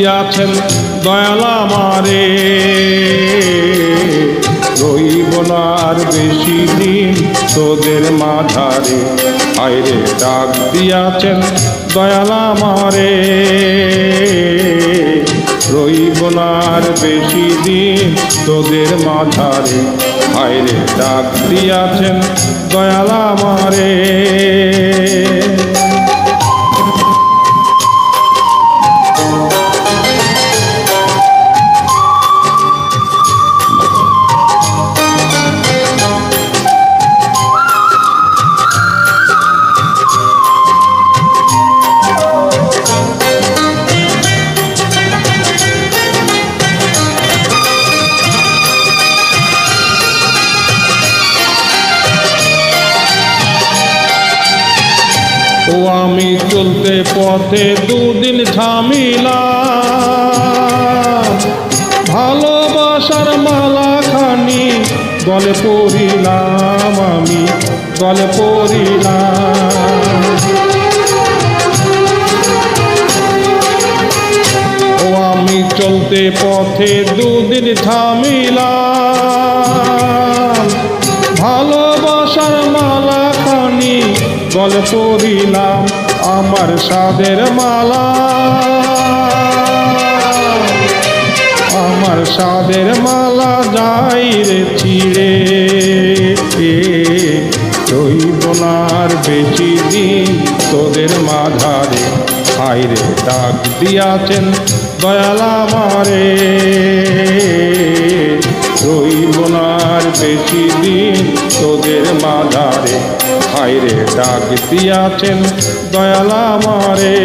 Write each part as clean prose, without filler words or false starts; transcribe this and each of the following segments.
দিয়াছেন দয়াল আমারে, রইব না আর বেশি দিন তোদের মাঝারে। হায়রে ডাক দিয়াছেন দয়াল আমারে, রইব না আর বেশি দিন তোদের মাঝারে। হায়রে ডাক দিয়াছেন দয়াল আমারে। ও আমি চলতে পথে দুদিন ঝামিলা, ভালোবাসার মালা খানি গলে পড়িলাম, আমি গলে পড়িলাম। ও আমি চলতে পথে দুদিন ঝামিলা, ভালোবাসার মালা খানি গলে পড়িলাম। আমার সাদের মালা, আমার সাদের মালা যাই রে ছিঁড়ে, রইব না আর বেশি দিন তোদের মাঝারে। হায়রে ডাক দিয়াছেন দয়াল আমারে, রইব না আর বেশি দিন তোদের মাঝারে। হায়রে ডাক দিয়াছেন দয়াল আমারে।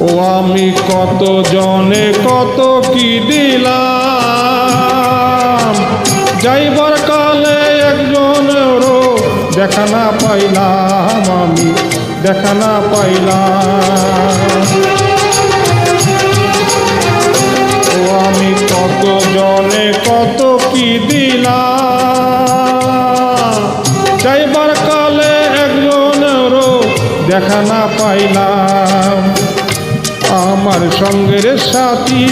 ও আমি কত জনে কত কি দিলাম, যাইবার কালে একজনেরও দেখা না পাইলাম, আমি দেখা না পাইলাম। ও আমি কত জনে কত কি দিলাম, যাইবার কালে একজনেরও দেখা না পাইলাম। আমার সঙ্গের সাথী,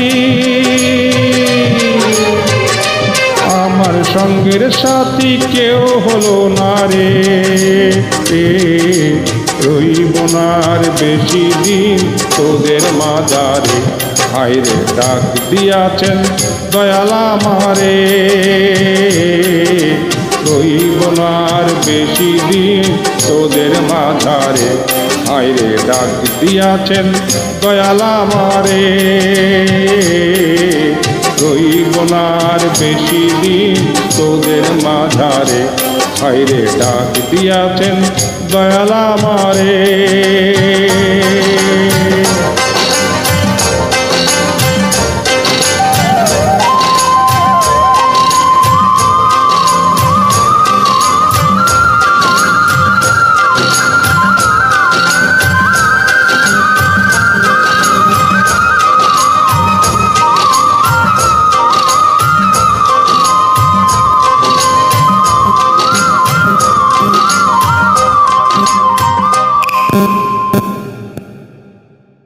আমার সঙ্গের সাথী কেউ হলো না রে, রইব না আর বেশি দিন তোদের মাঝারে। হায়রে ডাক দিয়াছেন দয়াল আমারে, রইব না আর বেশি দিন তোদের মাঝারে। হায়রে ডাক দিয়াছেন দয়াল আমারে, রইব না আর বেশি দিন তোদের মাঝারে। হায়রে ডাক দিয়াছেন দয়াল আমারে।